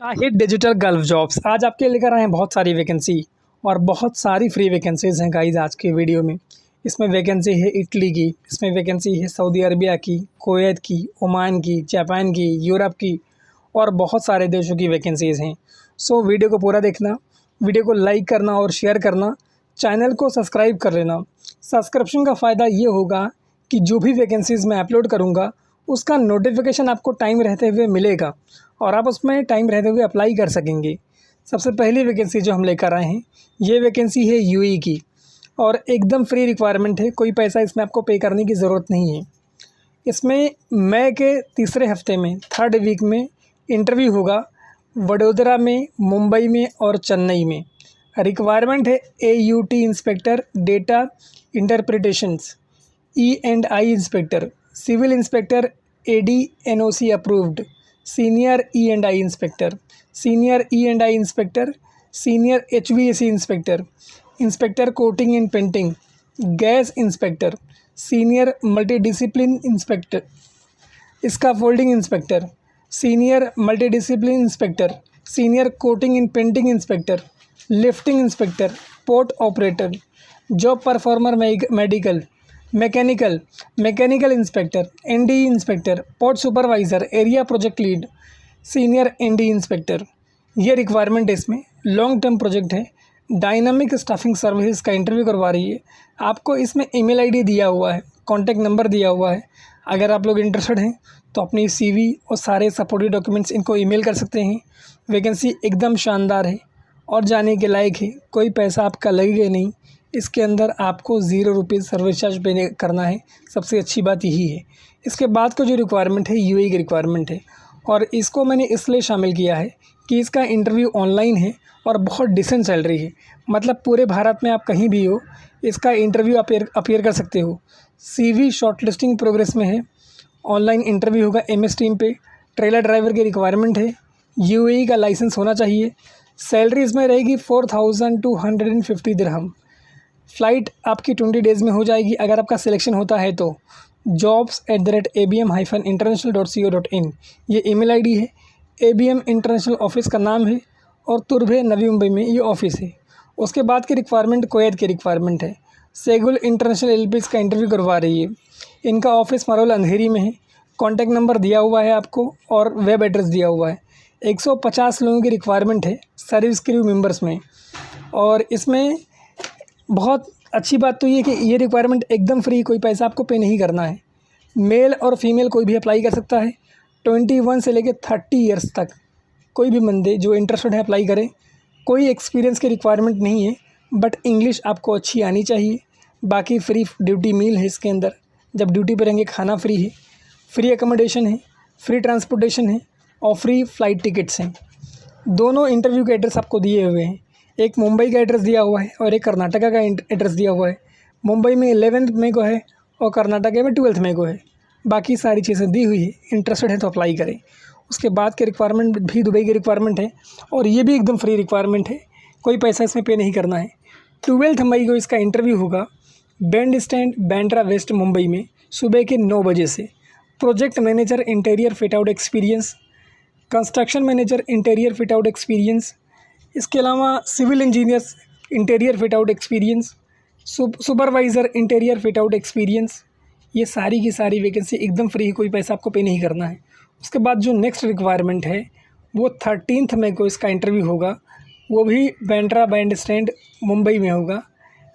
Shahid digital gulf jobs आज आपके लिए लेकर आए हैं बहुत सारी वैकेंसी और बहुत सारी फ्री वैकेंसीज़ हैं गाइस आज के वीडियो में। इसमें वैकेंसी है इटली की, इसमें वैकेंसी है सऊदी अरबिया की, कुवैत की, ओमान की, जापान की, यूरोप की और बहुत सारे देशों की वैकेंसीज़ हैं। सो वीडियो को पूरा देखना, वीडियो को लाइक करना और शेयर करना, चैनल को सब्सक्राइब कर लेना। सब्सक्रिप्शन का फ़ायदा ये होगा कि जो भी वैकेंसीज़ मैं अपलोड करूँगा उसका नोटिफिकेशन आपको टाइम रहते हुए मिलेगा और आप उसमें टाइम रहते हुए अप्लाई कर सकेंगे। सबसे पहली वैकेंसी जो हम लेकर आए हैं ये वैकेंसी है यूएई की और एकदम फ्री रिक्वायरमेंट है, कोई पैसा इसमें आपको पे करने की ज़रूरत नहीं है। इसमें मई के तीसरे हफ्ते में 3rd वीक में इंटरव्यू होगा वडोदरा में, मुंबई में और चेन्नई में। रिक्वायरमेंट है AUT inspector, data interpretations, E&I inspector, civil inspector AD/NOC approved, senior E&I inspector, senior E&I inspector, senior HVAC inspector, inspector coating and painting, gas inspector, senior multidiscipline inspector, scaffolding inspector, senior multidiscipline inspector, senior coating and painting inspector, lifting inspector, port operator, job performer medical, mechanical inspector, ND inspector, port supervisor, area project lead, senior ND inspector. ये requirement है, इसमें long term project है। Dynamic staffing services का interview करवा रही है। आपको इसमें ईमेल ID दिया हुआ है, कॉन्टैक्ट नंबर दिया हुआ है। अगर आप लोग इंटरेस्टेड हैं तो अपनी CV और सारे सपोर्टिव डॉक्यूमेंट्स इनको ईमेल कर सकते हैं। वैकेंसी एकदम शानदार है और जाने के लायक है, कोई पैसा आपका लगेगा नहीं। इसके अंदर आपको 0 रुपीज़ सर्विस चार्ज पे करना है, सबसे अच्छी बात यही है। इसके बाद का जो रिक्वायरमेंट है यूएई की रिक्वायरमेंट है और इसको मैंने इसलिए शामिल किया है कि इसका इंटरव्यू ऑनलाइन है और बहुत डिसेंट सैलरी है। मतलब पूरे भारत में आप कहीं भी हो इसका इंटरव्यू अपीयर कर सकते हो। CV शॉर्टलिस्टिंग प्रोग्रेस में है। ऑनलाइन इंटरव्यू होगा MS टीम पे। ट्रेलर ड्राइवर की रिक्वायरमेंट है। यूएई का लाइसेंस होना चाहिए। सैलरी इसमें रहेगी 4250 दिरहम। फ़्लाइट आपकी 20 डेज़ में हो जाएगी अगर आपका सिलेक्शन होता है तो। jobs@abm-international.co.in ये ईमेल ID है। ABM इंटरनेशनल ऑफिस का नाम है और तुर्भे नवी मुंबई में ये ऑफिस है। उसके बाद की रिक्वायरमेंट कुवैत की रिक्वायरमेंट है। सेगुल इंटरनेशनल LLP का इंटरव्यू करवा रही है। इनका ऑफिस मरोल अंधेरी में है। कॉन्टैक्ट नंबर दिया हुआ है आपको और वेब एड्रेस दिया हुआ है। 150 लोगों की रिक्वायरमेंट है सर्विस क्रू मेंबर्स में। और इसमें बहुत अच्छी बात तो ये कि ये रिक्वायरमेंट एकदम फ्री, कोई पैसा आपको पे नहीं करना है। मेल और फीमेल कोई भी अप्लाई कर सकता है। 21 से लेकर 30 ईयर्स तक कोई भी बंदे जो इंटरेस्टेड है अप्लाई करें। कोई एक्सपीरियंस की रिक्वायरमेंट नहीं है, बट इंग्लिश आपको अच्छी आनी चाहिए। बाकी फ्री ड्यूटी मील है इसके अंदर, जब ड्यूटी पर रहेंगे खाना फ्री है, फ्री एकोमोडेशन है, फ्री ट्रांसपोर्टेशन है और फ्री फ़्लाइट टिकट्स हैं। दोनों इंटरव्यू के एड्रेस आपको दिए हुए हैं। एक मुंबई का एड्रेस दिया हुआ है और एक कर्नाटका का एड्रेस दिया हुआ है। मुंबई में 11th मई को है और कर्नाटका में 12th मई को है। बाकी सारी चीज़ें दी हुई है, इंटरेस्टेड है तो अप्लाई करें। उसके बाद के रिक्वायरमेंट भी दुबई की रिक्वायरमेंट है और ये भी एकदम फ्री रिक्वायरमेंट है, कोई पैसा इसमें पे नहीं करना है। 12 मई को इसका इंटरव्यू होगा band stand, Bandra west, Mumbai में सुबह के 9 बजे से। Project manager interior fit out experience, construction manager interior fit out experience, इसके अलावा civil engineers interior fit out experience, supervisor interior fit out experience. ये सारी की सारी वैकेंसी एकदम फ्री है, कोई पैसा आपको पे नहीं करना है। उसके बाद जो नेक्स्ट रिक्वायरमेंट है वो 13 मई को इसका इंटरव्यू होगा, वो भी बांद्रा बैंड स्टैंड, मुंबई में होगा।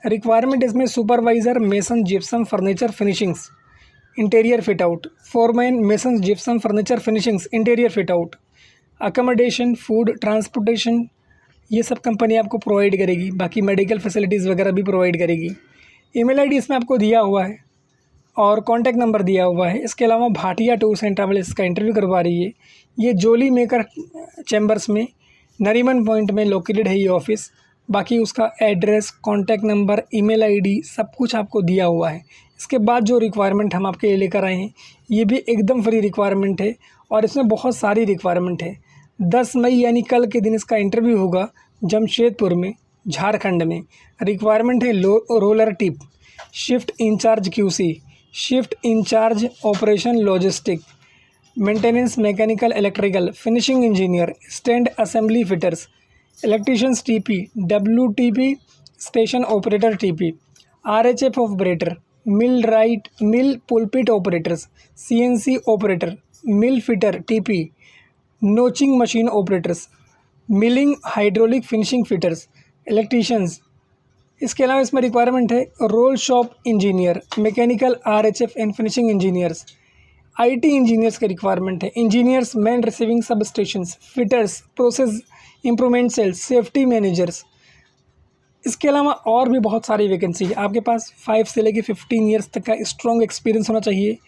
रिक्वायरमेंट इसमें supervisor mason gypsum furniture finishings interior fit out, foreman mason gypsum furniture finishings interior fit out, accommodation, food, transportation ये सब कंपनी आपको प्रोवाइड करेगी। बाकी मेडिकल फैसिलिटीज़ वगैरह भी प्रोवाइड करेगी। ईमेल ID इसमें आपको दिया हुआ है और कॉन्टैक्ट नंबर दिया हुआ है। इसके अलावा भाटिया टूर्स एंड ट्रैवल्स का इंटरव्यू करवा रही है। ये जोली मेकर चैम्बर्स में नरीमन पॉइंट में लोकेटेड है ये ऑफिस। बाकी उसका address, contact number, email ID सब कुछ आपको दिया हुआ है। इसके बाद जो रिक्वायरमेंट हम आपके लिए लेकर आए हैं ये भी एकदम फ्री रिक्वायरमेंट है और इसमें बहुत सारी रिक्वायरमेंट है। 10 मई यानी कल के दिन इसका इंटरव्यू होगा जमशेदपुर में, झारखंड में। रिक्वायरमेंट है roller tip, shift incharge QC, shift incharge operation logistic, maintenance mechanical electrical, finishing engineer, stand assembly fitters, electricians TP, WTP station operator TP, RHF operator, millwright mill pulpit operators, CNC operator, mill fitter TP, notching machine operators, milling hydraulic finishing fitters, electricians. इसके अलावा इसमें requirement है roll shop engineer, mechanical RHF and finishing engineers, IT engineers की requirement है, engineers man receiving सब stations, fitters, process improvement sales, safety managers. इसके अलावा और भी बहुत सारी वैकेंसी है। आपके पास 5 से लेकर 15 ईयर्स तक का स्ट्रॉन्ग एक्सपीरियंस होना चाहिए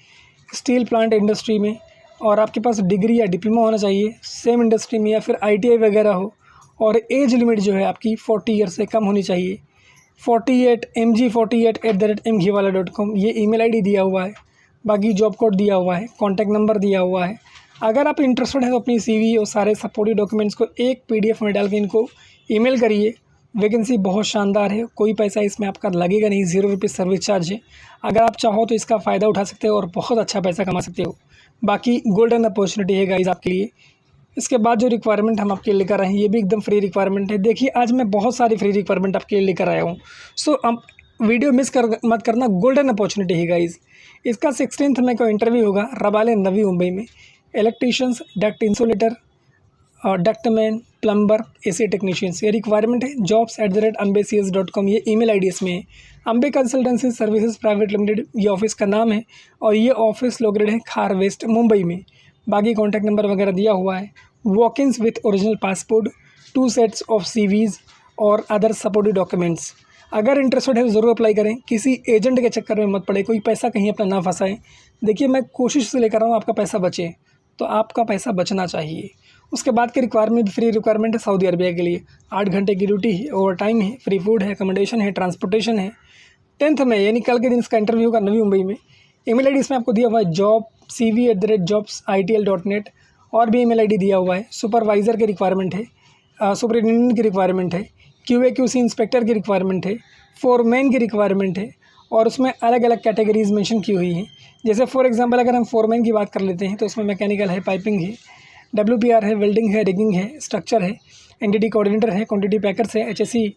स्टील प्लांट इंडस्ट्री में, और आपके पास डिग्री या डिप्लोमा होना चाहिए सेम इंडस्ट्री में, या फिर ITI वगैरह हो, और एज लिमिट जो है आपकी 40 ईयर से कम होनी चाहिए। 48 mg48@mgwala.com ये ईमेल ID दिया हुआ है, बाकी जॉब कोड दिया हुआ है, कॉन्टैक्ट नंबर दिया हुआ है। अगर आप इंटरेस्टेड हैं तो अपनी CV और सारे सपोर्टिव डॉक्यूमेंट्स को एक PDF में डाल के इनको ईमेल करिए। वैकेंसी बहुत शानदार है, कोई पैसा इसमें आपका लगेगा नहीं, 0 रुपये सर्विस चार्ज है। अगर आप चाहो तो इसका फ़ायदा उठा सकते हो और बहुत अच्छा पैसा कमा सकते हो। बाकी गोल्डन अपॉर्चुनिटी है गाइस आपके लिए। इसके बाद जो रिक्वायरमेंट हम आपके लिए लेकर आए हैं ये भी एकदम फ्री रिक्वायरमेंट है। देखिए आज मैं बहुत सारी फ्री रिक्वायरमेंट आपके लिए लेकर आया हूँ, सो अब वीडियो मत करना, गोल्डन अपॉर्चुनिटी है गाइस। इसका 16 मई को इंटरव्यू होगा रबाले नवी मुंबई में। Electricians, duct insulator, ductman, plumber, AC technicians. ये रिक्वायरमेंट है jobs@ambecs.com ये ईमेल ID इसमें है। Ambe consultancy services private limited ये ऑफिस का नाम है, और ये ऑफिस लोकेटेड है खार वेस्ट मुंबई में। बाकी कॉन्टैक्ट नंबर वगैरह दिया हुआ है। Walk ins with original passport, 2 sets of CVs और अदर सपोर्टिव डॉक्यूमेंट्स। अगर इंटरेस्टेड है तो ज़रूर अप्लाई करें, किसी एजेंट के चक्कर में मत पड़े, कोई पैसा कहीं अपना ना फंसाएं। देखिए मैं कोशिश से लेकर रहा हूँ आपका पैसा बचे, तो आपका पैसा बचना चाहिए। उसके बाद की रिक्वायरमेंट फ्री रिक्वायरमेंट है सऊदी अरबिया के लिए। 8 घंटे की ड्यूटी है, ओवर टाइम है, फ्री फूड है, अकोमोडेशन है, ट्रांसपोर्टेशन है। 10 मई यानी कल के दिन इसका इंटरव्यू होगा नवी मुंबई में। ईमेल ID इसमें आपको दिया हुआ है jobcv@jobs.itl.net, और भी ईमेल ID दिया हुआ है। सुपरवाइज़र की रिक्वायरमेंट है, सुपरिटेंडेंट की रिक्वायरमेंट है, QA/QC इंस्पेक्टर की रिक्वायरमेंट है, फोरमैन की रिक्वायरमेंट है, और उसमें अलग अलग कैटेगरीज मेंशन की हुई हैं। जैसे फॉर एग्जांपल अगर हम फोरमैन की बात कर लेते हैं तो उसमें मैकेनिकल है, पाइपिंग है, WPR है, वेल्डिंग है, रिगिंग है, स्ट्रक्चर है, NDT कोऑर्डिनेटर है, क्वांटिटी पैकर्स है, HSE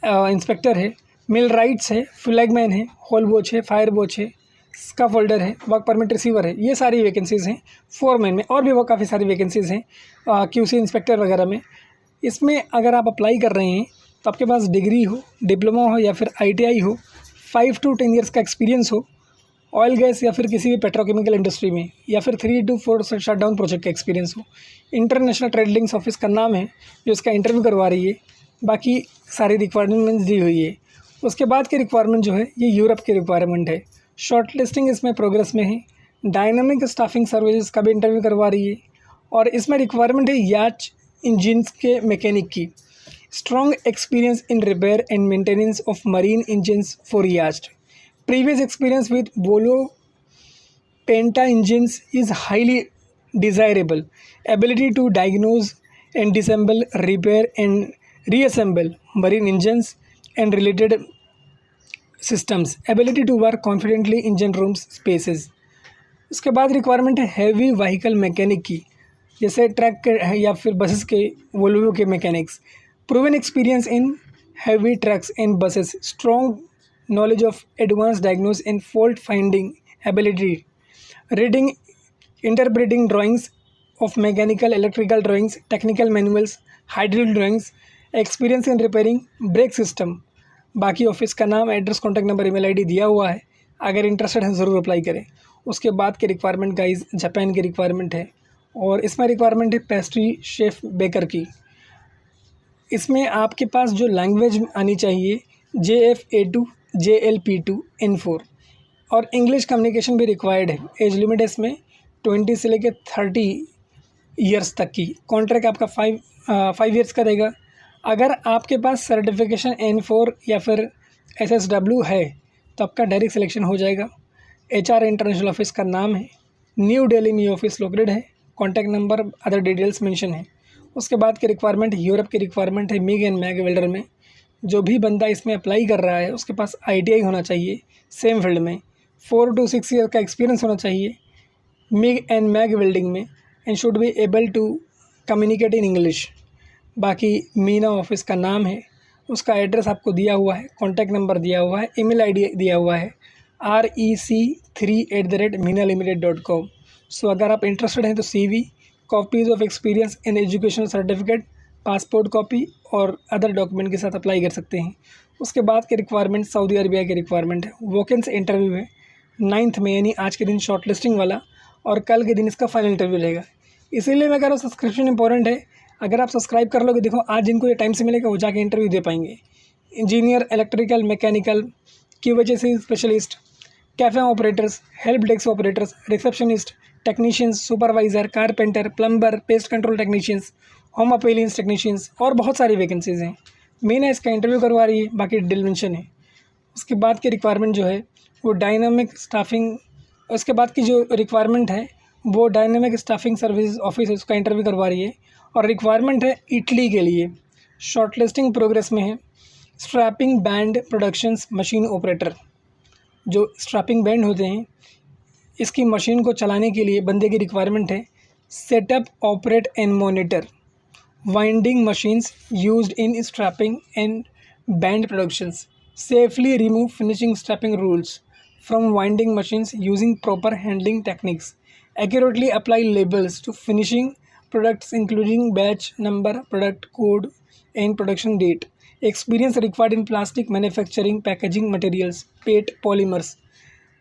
इंस्पेक्टर है, मिल राइट्स है, फ्लैगमैन है, होल वॉच है, फायर वॉच है, स्काफोल्डर है, वर्क परमिट रिसीवर है। ये सारी वैकेंसीज़ हैं फोरमैन में, और भी वो काफ़ी सारी वैकेंसीज़ हैं QC इंस्पेक्टर वगैरह में। इसमें अगर आप अप्लाई कर रहे हैं तो आपके पास डिग्री हो, डिप्लोमा हो, या फिर ITI हो, 5 to 10 ईयर्स का एक्सपीरियंस हो, ऑयल गैस या फिर किसी भी पेट्रोकेमिकल इंडस्ट्री में, या फिर 3 to 4 शटडाउन प्रोजेक्ट का एक्सपीरियंस हो। इंटरनेशनल ट्रेड लिंक्स ऑफिस का नाम है जो इसका इंटरव्यू करवा रही है। बाकी सारी रिक्वायरमेंट्स दी हुई है। उसके बाद की रिक्वायरमेंट जो है ये यूरोप की रिक्वायरमेंट है। शॉर्ट लिस्टिंग इसमें प्रोग्रेस में है। डायनामिक स्टाफिंग सर्विसेज का भी इंटरव्यू करवा रही है, और इसमें रिक्वायरमेंट है याच इंजन्स के मैकेनिक की। Strong experience in repair and maintenance of marine engines for याच। Previous experience with Volvo Penta engines is highly desirable. Ability to diagnose and disassemble, repair and reassemble marine engines and related systems. Ability to work confidently in engine rooms spaces. उसके बाद requirement है heavy vehicle mechanic की, जैसे truck के या फिर buses के Volvo के mechanics. Proven experience in heavy trucks and buses, strong knowledge of advanced diagnosis and fault finding ability, reading, interpreting drawings of mechanical, electrical drawings, technical manuals, hydraulic drawings, experience in repairing brake system। बाकी office का नाम, address, contact number, email ID दिया हुआ है। अगर interested है ज़रूर apply करें। उसके बाद की रिक्वायरमेंट गाइस जापान की रिक्वायरमेंट है, और इसमें रिक्वायरमेंट है पेस्ट्री शेफ बेकर की। इसमें आपके पास जो लैंग्वेज आनी चाहिए JFA2 JLP2 N4, और इंग्लिश कम्युनिकेशन भी रिक्वायर्ड है। एज लिमिट है इसमें 20 से लेकर 30 ईयर्स तक की। कॉन्ट्रैक्ट आपका 5 ईयर्स का रहेगा। अगर आपके पास सर्टिफिकेशन N4 या फिर SSW है तो आपका डायरेक्ट सिलेक्शन हो जाएगा। HR इंटरनेशनल ऑफिस का नाम है, न्यू दिल्ली में ऑफिस लोकेटेड है। Contact number, other details mention है। उसके बाद की रिक्वायरमेंट यूरोप की रिक्वायरमेंट है मिग एंड मैग वेल्डर में। जो भी बंदा इसमें अप्लाई कर रहा है उसके पास ITI होना चाहिए सेम फील्ड में, 4 to 6 ईयर का एक्सपीरियंस होना चाहिए। मिग एंड मैग वेल्डिंग में and should be able to communicate in English. बाकी मीना ऑफिस का नाम है, उसका एड्रेस आपको दिया हुआ है, कॉन्टैक्ट नंबर दिया हुआ है, ईमेल आईडी दिया हुआ है rec3@meenalimited.com। सो अगर आप इंटरेस्टेड हैं तो CV, copies of experience and educational certificate, passport copy और अदर डॉक्यूमेंट के साथ अप्लाई कर सकते हैं। उसके बाद के रिक्वायरमेंट सऊदी अरबिया के रिक्वायरमेंट है। वोकेंस इंटरव्यू है 9 में, यानी आज के दिन शॉर्ट लिस्टिंग वाला, और कल के दिन इसका फाइनल इंटरव्यू रहेगा। इसीलिए मैं कह रहा हूँ सब्सक्रिप्शन इंपॉर्टेंट है। अगर आप सब्सक्राइब कर लोगे, देखो आज जिनको ये टाइम से मिलेगा वो जाके इंटरव्यू दे पाएंगे। Engineer, electrical, mechanical, QHSE specialist, cafe operators, help desk operators, receptionist, technicians, supervisor, carpenter, plumber, pest control technicians, home appliances technicians और बहुत सारी वैकेंसीज़ हैं। मेन है इसका इंटरव्यू करवा रही है, बाकी डिटेल मेंशन है। उसके बाद की रिक्वायरमेंट जो है वो डायनामिक स्टाफिंग, उसके बाद की जो रिक्वायरमेंट है वो डायनामिक स्टाफिंग सर्विस ऑफिस है, उसका इंटरव्यू करवा रही है। और रिक्वायरमेंट है इटली के लिए, शॉर्टलिस्टिंग प्रोग्रेस में है। Strapping band productions machine operator, जो स्ट्रैपिंग बैंड होते हैं इसकी मशीन को चलाने के लिए बंदे की रिक्वायरमेंट है। Setup, operate and monitor winding machines used in strapping and band productions, safely remove finishing strapping rules from winding machines using proper handling techniques, accurately apply labels to finishing products including batch number, product code and production date. Experience required in plastic manufacturing, packaging materials, PET polymers.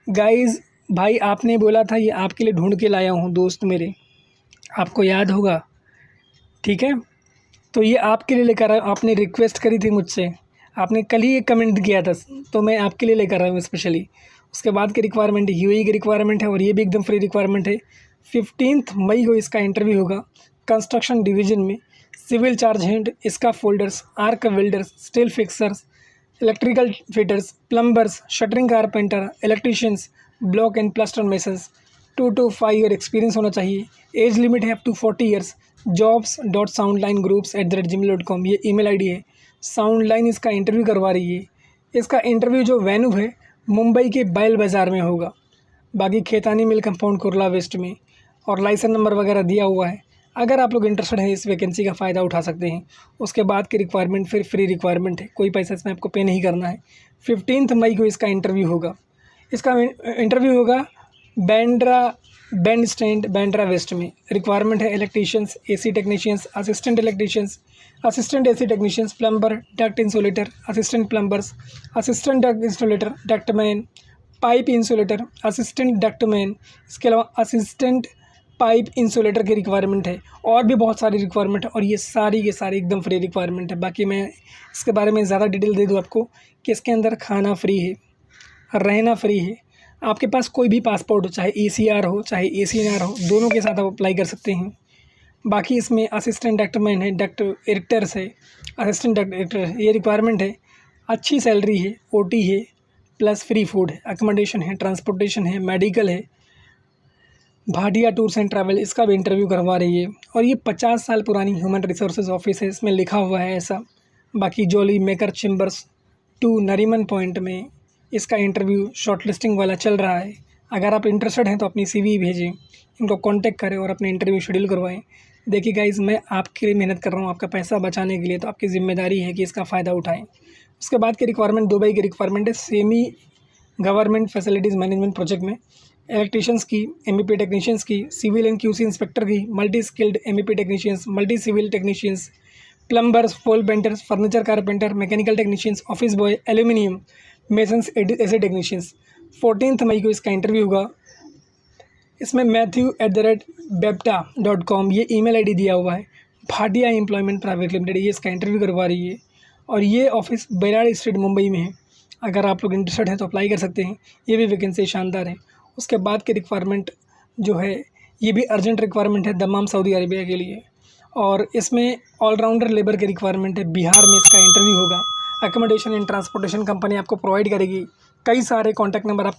Guys, भाई आपने बोला था ये आपके लिए ढूंढ के लाया हूँ दोस्त मेरे, आपको याद होगा, ठीक है। तो ये आपके लिए लेकर आया, आपने रिक्वेस्ट करी थी मुझसे, आपने कल ही एक कमेंट किया था, तो मैं आपके लिए लेकर आया हूँ स्पेशली। उसके बाद की रिक्वायरमेंट UAE की रिक्वायरमेंट है और ये भी एकदम फ्री रिक्वायरमेंट है। 15 मई को इसका इंटरव्यू होगा कंस्ट्रक्शन डिवीजन में। सिविल चार्ज हैंड, इसका folders, arc welders, steel fixers, electrical fitters, plumbers, shuttering carpenter, electricians, block and plaster masons, 2 to 5 year experience होना चाहिए। एज लिमिट है अप टू 40 ईयर्स। jobs.soundlinegroups@gmail.com ये ईमेल आईडी है। साउंडलाइन इसका interview करवा रही है। इसका इंटरव्यू जो वेन्यू है मुंबई के बैल बाज़ार में होगा। बाकी Khetani mill compound Kurla west में, और लाइसेंस नंबर वगैरह दिया हुआ है। अगर आप लोग इंटरेस्टेड हैं इस वैकेंसी का फ़ायदा उठा सकते हैं। उसके बाद की रिक्वायरमेंट फिर फ्री रिक्वायरमेंट है, कोई पैसा इसमें आपको पे नहीं करना है। 15 मई को इसका इंटरव्यू होगा। इसका इंटरव्यू होगा बैंड स्टैंड, बैंड्रा वेस्ट में। रिक्वायरमेंट है electricians, AC technicians, assistant electricians, assistant AC technicians, plumber, duct insulator, assistant plumbers, assistant duct insulator, ductman, pipe insulator, assistant ductman, इसके अलावा असिस्टेंट पाइप इंसुलेटर की रिक्वायरमेंट है। और भी बहुत सारी रिक्वायरमेंट है और ये सारी के सारी एकदम फ्री रिक्वायरमेंट है। बाकी मैं इसके बारे में ज़्यादा डिटेल दे दूँ आपको कि इसके अंदर खाना फ्री है, रहना फ्री है। आपके पास कोई भी पासपोर्ट हो, चाहे ECR हो चाहे ACNR हो, दोनों के साथ आप अप्लाई कर सकते हैं। बाकी इसमें असिस्टेंट डक्टमैन है, डक्ट इरेक्टर्स है, असिस्टेंट डक्ट इरेक्टर है, ये रिक्वायरमेंट है। अच्छी सैलरी है, OT है, प्लस फ्री फूड है, अकोमोडेशन है, ट्रांसपोर्टेशन है, मेडिकल है। भाटिया टूर्स एंड ट्रैवल, इसका भी इंटरव्यू करवा रही है। और ये 50 साल पुरानी ह्यूमन रिसोर्सेज ऑफिस है, इसमें लिखा हुआ है ऐसा। बाकी जोली मेकर चेम्बर्स 2 नरीमन पॉइंट में इसका इंटरव्यू शॉर्टलिस्टिंग वाला चल रहा है। अगर आप इंटरेस्टेड हैं तो अपनी CV भेजें, इनको कांटेक्ट करें और अपने इंटरव्यू शेड्यूल करवाएं। देखिए गाइज़, मैं आपके लिए मेहनत कर रहा हूँ आपका पैसा बचाने के लिए, तो आपकी ज़िम्मेदारी है कि इसका फ़ायदा उठाएं। उसके बाद की रिक्वायरमेंट दुबई की रिक्वायरमेंट है, semi government facilities management project में। इलेक्ट्रीशियंस की, MEP टेक्नीशियंस की, सिविल एंड QC इंस्पेक्टर की, multi skilled MEP technicians, multi civil technicians, plumbers, pole painters, furniture carpenter, mechanical technicians, office boy, aluminium, masons, ऐसे technicians. 14 मई को इसका interview होगा। इसमें matthew@bepta.com ये ईमेल आईडी दिया हुआ है। भाटिया एम्प्लॉयमेंट प्राइवेट लिमिटेड ये इसका इंटरव्यू करवा रही है और ये ऑफिस बेलाड स्ट्रीट मुंबई में है। अगर आप लोग इंटरेस्टेड हैं तो अप्लाई कर सकते हैं, ये भी वैकेंसी शानदार है। उसके बाद की रिक्वायरमेंट जो है ये भी अर्जेंट रिक्वायरमेंट है दमाम सऊदी अरेबिया के लिए, और इसमें ऑलराउंडर लेबर की रिक्वायरमेंट है। बिहार में इसका इंटरव्यू होगा। अकोमोडेशन एंड ट्रांसपोर्टेशन कंपनी आपको प्रोवाइड करेगी। कई सारे कॉन्टैक्ट नंबर आपको